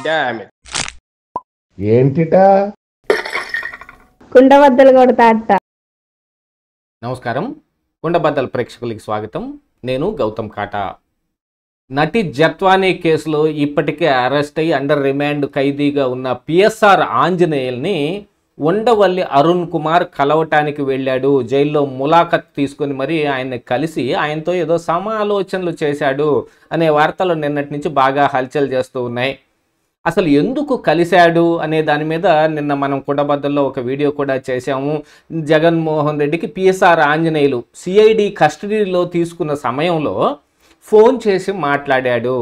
Damn it. ఏంటిటా కుండబద్దలు కొడతా అట్ట. నమస్కారం, కుండబద్దల ప్రేక్షకులకి స్వాగతం. నేను గౌతమ్ కాటా. నటి జత్వానీ కేసులో ఇప్పటికే అరెస్ట్ అయ్యి అండర్ రిమాండ్ ఖైదీగా ఉన్న పిఎస్ఆర్ ఆంజనేయుల్ని ఉండవల్లి అరుణ్ కుమార్ కలవటానికి వెళ్ళాడు. జైల్లో ములాఖత్ తీసుకొని మరి ఆయన్ని కలిసి ఆయనతో ఏదో సమాలోచనలు చేశాడు అనే వార్తలు నిన్నటి నుంచి బాగా హల్చల్ చేస్తూ ఉన్నాయి. అసలు ఎందుకు కలిశాడు అనే దాని మీద నిన్న మనం కుండబద్దల్లో ఒక వీడియో కూడా చేశాము. జగన్మోహన్ రెడ్డికి పిఎస్ఆర్ ఆంజనేయులు సిఐడి కస్టడీలో తీసుకున్న సమయంలో ఫోన్ చేసి మాట్లాడాడు.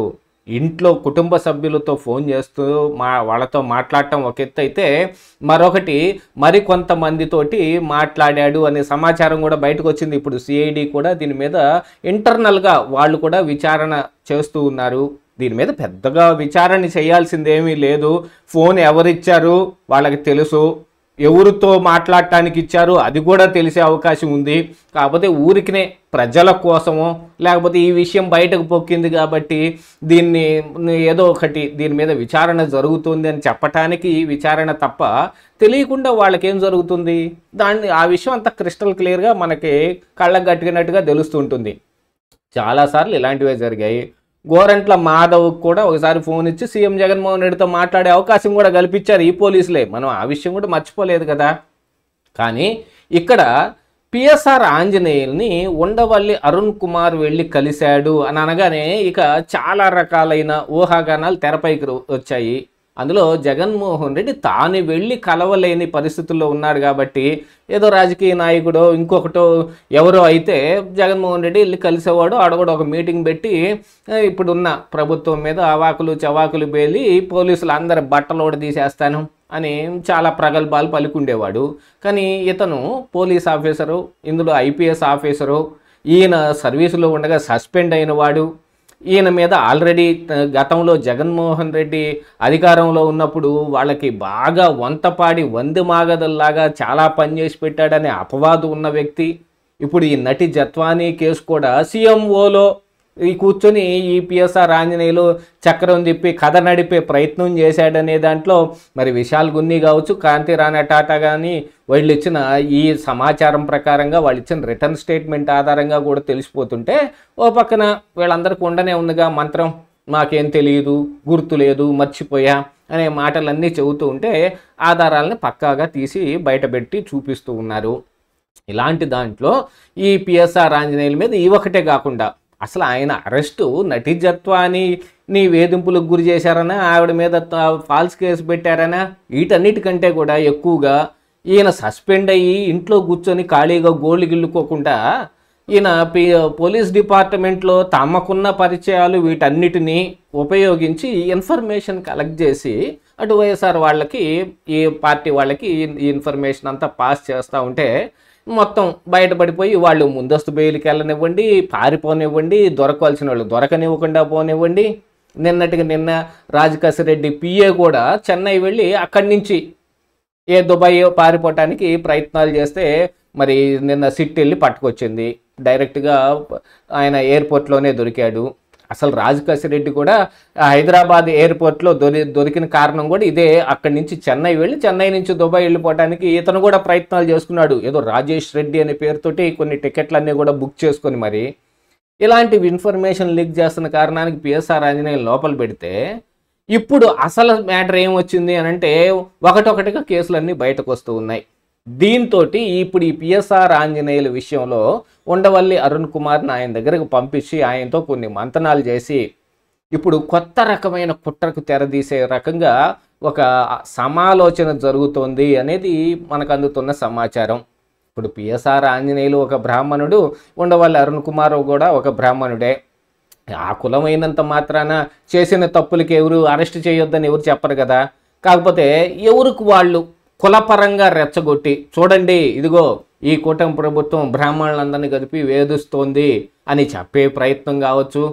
ఇంట్లో కుటుంబ సభ్యులతో ఫోన్ చేస్తూ వాళ్ళతో మాట్లాడటం ఒక ఎత్తు అయితే, మరొకటి మరికొంతమందితోటి మాట్లాడాడు అనే సమాచారం కూడా బయటకు వచ్చింది. ఇప్పుడు సిఐడి కూడా దీని మీద ఇంటర్నల్గా వాళ్ళు కూడా విచారణ చేస్తూ ఉన్నారు. దీని మీద పెద్దగా విచారణ చేయాల్సిందేమీ లేదు. ఫోన్ ఎవరిచ్చారు వాళ్ళకి తెలుసు, ఎవరితో మాట్లాడటానికి ఇచ్చారు అది కూడా తెలిసే అవకాశం ఉంది. కాకపోతే ఊరికినే ప్రజల కోసమో లేకపోతే ఈ విషయం బయటకు పొక్కింది కాబట్టి దీన్ని ఏదో ఒకటి దీని మీద విచారణ జరుగుతుంది అని చెప్పటానికి విచారణ తప్ప తెలియకుండా వాళ్ళకేం జరుగుతుంది ఆ విషయం అంతా క్రిస్టల్ క్లియర్గా మనకి కళ్ళకు గట్టినట్టుగా తెలుస్తుంటుంది. చాలాసార్లు ఇలాంటివే జరిగాయి. గోరంట్ల మాధవ్ కూడా ఒకసారి ఫోన్ ఇచ్చి సీఎం జగన్మోహన్ రెడ్డితో మాట్లాడే అవకాశం కూడా కల్పించారు ఈ పోలీసులే. మనం ఆ విషయం కూడా మర్చిపోలేదు కదా. కానీ ఇక్కడ పిఎస్ఆర్ ఆంజనేయుల్ని ఉండవల్లి అరుణ్ కుమార్ వెళ్ళి కలిశాడు అని అనగానే ఇక చాలా రకాలైన ఊహాగానాలు తెరపైకి వచ్చాయి. అందులో జగన్మోహన్ రెడ్డి తాను వెళ్ళి కలవలేని పరిస్థితుల్లో ఉన్నాడు కాబట్టి ఏదో రాజకీయ నాయకుడో ఇంకొకటో ఎవరో అయితే జగన్మోహన్ రెడ్డి వెళ్ళి కలిసేవాడు. ఆడ కూడా ఒక మీటింగ్ పెట్టి ఇప్పుడున్న ప్రభుత్వం మీద అవాకులు చవాకులు పేలి పోలీసులు అందరి బట్టలు తీసేస్తాను అని చాలా ప్రగల్భాలు పలుకుండేవాడు. కానీ ఇతను పోలీస్ ఆఫీసరు, ఇందులో ఐపీఎస్ ఆఫీసరు, ఈయన సర్వీసులో ఉండగా సస్పెండ్ అయిన వాడు. ఈయన మీద ఆల్రెడీ గతంలో జగన్మోహన్ రెడ్డి అధికారంలో ఉన్నప్పుడు వాళ్ళకి బాగా వంతపాడి వందిమాగదల్లాగా చాలా పనిచేసి పెట్టాడనే అపవాదు ఉన్న వ్యక్తి. ఇప్పుడు ఈ నటి జత్వానీ కేసు కూడా సీఎంఓలో కూర్చొని ఈ పిఎస్ఆర్ ఆంజనేయులు చక్రం తిప్పి కథ నడిపే ప్రయత్నం చేశాడనే దాంట్లో మరి విశాల్ గున్ని కావచ్చు, కాంతి రాణా టాటా కానీ వాళ్ళు ఇచ్చిన ఈ సమాచారం ప్రకారంగా వాళ్ళు ఇచ్చిన రిటర్న్ స్టేట్మెంట్ ఆధారంగా కూడా తెలిసిపోతుంటే, ఓ పక్కన వీళ్ళందరికీ ఉండనే ఉందిగా మంత్రం, మాకేం తెలియదు, గుర్తు లేదు, మర్చిపోయా అనే మాటలన్నీ చెబుతూ ఉంటే ఆధారాలని పక్కాగా తీసి బయటపెట్టి చూపిస్తూ ఉన్నారు. ఇలాంటి దాంట్లో ఈ పిఎస్ఆర్ ఆంజనేయుల మీద ఈ ఒకటే కాకుండా అసలు ఆయన అరెస్టు నటి జత్వానీని వేధింపులకు గురి చేశారనా, ఆవిడ మీద ఫాల్స్ కేసు పెట్టారనా, వీటన్నిటికంటే కూడా ఎక్కువగా ఈయన సస్పెండ్ అయ్యి ఇంట్లో కూర్చొని ఖాళీగా గోళ్ళు గిల్లుకోకుండా ఈయన పోలీస్ డిపార్ట్మెంట్లో తమకున్న పరిచయాలు వీటన్నిటినీ ఉపయోగించి ఇన్ఫర్మేషన్ కలెక్ట్ చేసి అటు వైఎస్ఆర్ వాళ్ళకి ఈ పార్టీ వాళ్ళకి ఈ ఇన్ఫర్మేషన్ అంతా పాస్ చేస్తూ ఉంటే మొత్తం బయటపడిపోయి వాళ్ళు ముందస్తు బెయిల్కి వెళ్ళనివ్వండి, పారిపోనివ్వండి, దొరకవలసిన వాళ్ళు దొరకనివ్వకుండా పోనివ్వండి. నిన్న రాజకేశరెడ్డి పిఏ కూడా చెన్నై వెళ్ళి అక్కడి నుంచి దుబాయ్ పారిపోవటానికి ప్రయత్నాలు చేస్తే మరి నిన్న సిట్ వెళ్ళి పట్టుకొచ్చింది. డైరెక్ట్గా ఆయన ఎయిర్పోర్ట్లోనే దొరికాడు. అసలు రాజకేశరెడ్డి కూడా హైదరాబాద్ ఎయిర్పోర్ట్లో దొరికిన కారణం కూడా ఇదే. అక్కడి నుంచి చెన్నై వెళ్ళి చెన్నై నుంచి దుబాయ్ వెళ్ళిపోవడానికి ఇతను కూడా ప్రయత్నాలు చేసుకున్నాడు. ఏదో రాజేష్ రెడ్డి అనే పేరుతోటి కొన్ని టికెట్లన్నీ కూడా బుక్ చేసుకొని మరి ఇలాంటి ఇన్ఫర్మేషన్ లీక్ చేస్తున్న కారణానికి పిఎస్ఆర్ ఆంజనేయులు లోపల పెడితే ఇప్పుడు అసలు మ్యాటర్ ఏమొచ్చింది అని అంటే ఒకటొకటిగా కేసులన్నీ బయటకు వస్తూ ఉన్నాయి. దీంతో ఇప్పుడు ఈ పిఎస్ఆర్ ఆంజనేయుల విషయంలో ఉండవల్లి అరుణ్ కుమార్ని ఆయన దగ్గరకు పంపించి ఆయనతో కొన్ని మంతనాలు చేసి ఇప్పుడు కొత్త రకమైన కుట్రకు తెరదీసే రకంగా ఒక సమాలోచన జరుగుతోంది అనేది మనకు అందుతున్న సమాచారం. ఇప్పుడు పిఎస్ఆర్ ఆంజనేయులు ఒక బ్రాహ్మణుడు, ఉండవల్లి అరుణ్ కుమార్ కూడా ఒక బ్రాహ్మణుడే. ఆ కులమైనంత మాత్రాన చేసిన తప్పులకి ఎవరు అరెస్ట్ చేయొద్దని ఎవరు చెప్పరు కదా. కాకపోతే ఎవరికి వాళ్ళు కులపరంగా రెచ్చగొట్టి చూడండి ఇదిగో ఈ కూటమి ప్రభుత్వం బ్రాహ్మణులందరినీ కలిపి వేధిస్తోంది అని చెప్పే ప్రయత్నం కావచ్చు,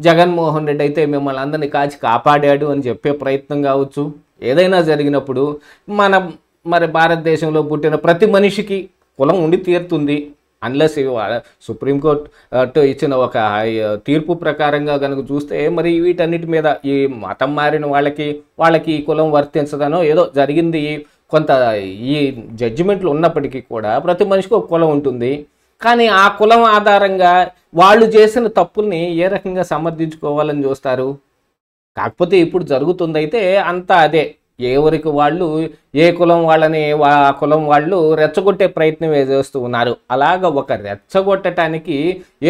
జగన్మోహన్ రెడ్డి అయితే మిమ్మల్ని అందరినీ కాచి కాపాడాడు అని చెప్పే ప్రయత్నం కావచ్చు. ఏదైనా జరిగినప్పుడు మరి భారతదేశంలో పుట్టిన ప్రతి మనిషికి కులం ఉండి తీరుతుంది. అన్లెస్ సుప్రీంకోర్టు ఇచ్చిన ఒక తీర్పు ప్రకారంగా కనుక చూస్తే మరి వీటన్నిటి మీద ఈ మతం మారిన వాళ్ళకి ఈ కులం వర్తించదనో ఏదో జరిగింది కొంత ఈ జడ్జిమెంట్లు ఉన్నప్పటికీ కూడా ప్రతి మనిషికి ఒక కులం ఉంటుంది. కానీ ఆ కులం ఆధారంగా వాళ్ళు చేసిన తప్పుల్ని ఏ రకంగా సమర్థించుకోవాలని చూస్తారు? కాకపోతే ఇప్పుడు జరుగుతుందైతే అంతా అదే, ఎవరికి వాళ్ళు ఏ కులం వాళ్ళని ఆ కులం వాళ్ళు రెచ్చగొట్టే ప్రయత్నం చేస్తూ ఉన్నారు. అలాగ ఒక రెచ్చగొట్టడానికి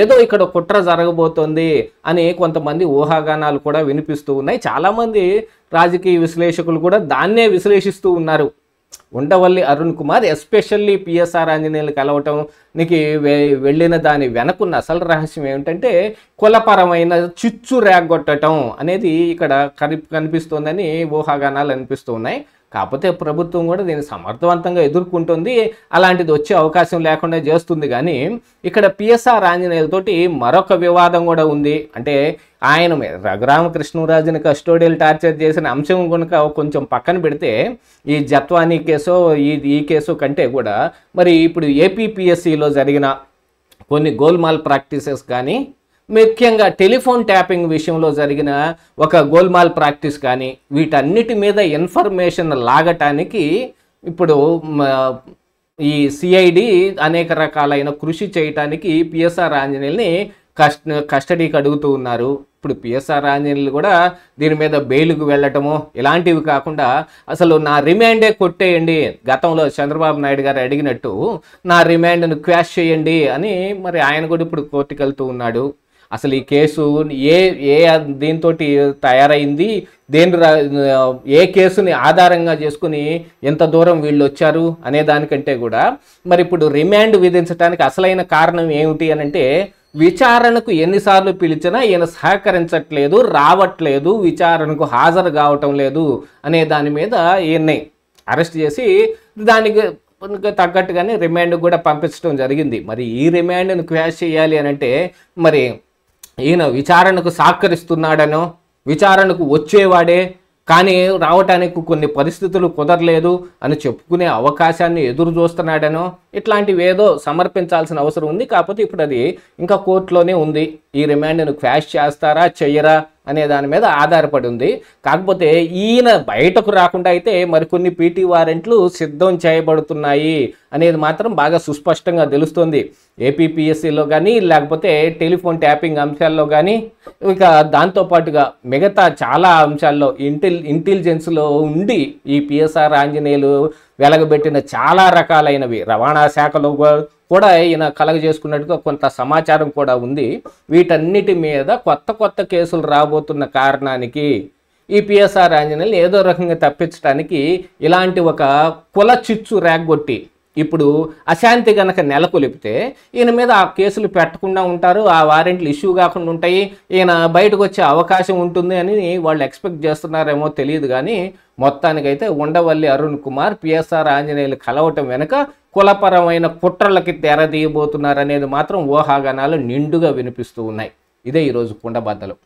ఏదో ఇక్కడ కుట్ర జరగబోతోంది అని కొంతమంది ఊహాగానాలు కూడా వినిపిస్తూ ఉన్నాయి. చాలామంది రాజకీయ విశ్లేషకులు కూడా దాన్నే విశ్లేషిస్తూ ఉన్నారు. ఉండవల్లి అరుణ్ కుమార్ ఎస్పెషల్లీ పిఎస్ఆర్ ఆంజనేయులు కలవటానికి వెళ్ళిన దాని వెనకున్న అసలు రహస్యం ఏమిటంటే కులపరమైన చిచ్చు రేగొట్టడం అనేది ఇక్కడ కనిపిస్తోందని ఊహాగానాలు అనిపిస్తూ ఉన్నాయి. కాకపోతే ప్రభుత్వం కూడా దీన్ని సమర్థవంతంగా ఎదుర్కొంటుంది, అలాంటిది వచ్చే అవకాశం లేకుండా చేస్తుంది. కానీ ఇక్కడ పిఎస్ఆర్ ఆంజనేయులతోటి మరొక వివాదం కూడా ఉంది. అంటే ఆయన రఘురామకృష్ణరాజుని కస్టోడియల్ టార్చర్ చేసిన అంశం కనుక కొంచెం పక్కన పెడితే ఈ జత్వానీ కేసు ఈ కేసు కంటే కూడా మరి ఇప్పుడు ఏపీపీఎస్సిలో జరిగిన కొన్ని గోల్మాల్ ప్రాక్టీసెస్ కానీ ముఖ్యంగా టెలిఫోన్ ట్యాపింగ్ విషయంలో జరిగిన ఒక గోల్మాల్ ప్రాక్టీస్ కానీ వీటన్నిటి మీద ఇన్ఫర్మేషన్ లాగటానికి ఇప్పుడు ఈ సిఐడి అనేక రకాలైన కృషి చేయటానికి పిఎస్ఆర్ ఆంజనేయుల్ని కస్టడీకి అడుగుతూ ఉన్నారు. ఇప్పుడు పిఎస్ఆర్ ఆంజనేయులు కూడా దీని మీద బెయిల్కు వెళ్ళటము ఇలాంటివి కాకుండా అసలు నా రిమాండే కొట్టేయండి, గతంలో చంద్రబాబు నాయుడు గారు అడిగినట్టు నా రిమాండ్ను క్వాష్ చేయండి అని మరి ఆయన కూడా ఇప్పుడు కోర్టుకు వెళ్తూ ఉన్నాడు. అసలు ఈ కేసు ఏ దీంతో తయారైంది, ఏ కేసుని ఆధారంగా చేసుకుని ఎంత దూరం వీళ్ళు వచ్చారు అనే దానికంటే కూడా మరి ఇప్పుడు రిమాండ్ విధించడానికి అసలైన కారణం ఏమిటి అని అంటే విచారణకు ఎన్నిసార్లు పిలిచినా ఈయన సహకరించట్లేదు, రావట్లేదు, విచారణకు హాజరు కావటం లేదు అనే దాని మీద ఈయన్ని అరెస్ట్ చేసి దానికి తగ్గట్టుగానే రిమాండ్ కూడా పంపించడం జరిగింది. మరి ఈ రిమాండ్ను క్వాష్ చేయాలి అని అంటే మరి ఈయన విచారణకు సహకరిస్తున్నాడనో, విచారణకు వచ్చేవాడే కానీ రావటానికి కొన్ని పరిస్థితులు కుదరలేదు అని చెప్పుకునే అవకాశాన్ని ఎదురు చూస్తున్నాడనో ఇట్లాంటివి ఏదో సమర్పించాల్సిన అవసరం ఉంది. కాకపోతే ఇప్పుడు అది ఇంకా కోర్టులోనే ఉంది. ఈ రిమాండ్ను క్వాష్ చేస్తారా చెయ్యరా అనే దాని మీద ఆధారపడి ఉంది. కాకపోతే ఈయన బయటకు రాకుండా అయితే మరికొన్ని పీటీ వారెంట్లు సిద్ధం చేయబడుతున్నాయి అనేది మాత్రం బాగా సుస్పష్టంగా తెలుస్తుంది. ఏపీపీఎస్సీలో కానీ లేకపోతే టెలిఫోన్ ట్యాపింగ్ అంశాల్లో కానీ ఇక దాంతోపాటుగా మిగతా చాలా అంశాల్లో ఇంటెలిజెన్స్లో ఉండి ఈ పిఎస్ఆర్ ఆంజనేయులు వెలగబెట్టిన చాలా రకాలైనవి రవాణా శాఖలో కూడా ఈయన కలగజేసుకున్నట్టుగా కొంత సమాచారం కూడా ఉంది. వీటన్నిటి మీద కొత్త కేసులు రాబోతున్న కారణానికి ఈ పిఎస్ఆర్ ఆంజనేయులు ఏదో రకంగా తప్పించడానికి ఇలాంటి ఒక కుల చిచ్చు రేగొట్టి ఇప్పుడు అశాంతి కనుక నెలకొలిపితే ఈయన మీద ఆ కేసులు పెట్టకుండా ఉంటారు, ఆ వారెంట్లు ఇష్యూ కాకుండా ఉంటాయి, ఈయన బయటకు వచ్చే అవకాశం ఉంటుంది అని వాళ్ళు ఎక్స్పెక్ట్ చేస్తున్నారేమో తెలియదు. కానీ మొత్తానికైతే ఉండవల్లి అరుణ్ కుమార్ పిఎస్ఆర్ ఆంజనేయులు కలవటం వెనుక కులపరమైన కుట్రలకి తెరదీయబోతున్నారనేది మాత్రం ఊహాగానాలు నిండుగా వినిపిస్తూ ఉన్నాయి. ఇదే ఈరోజు కుండబద్దలు.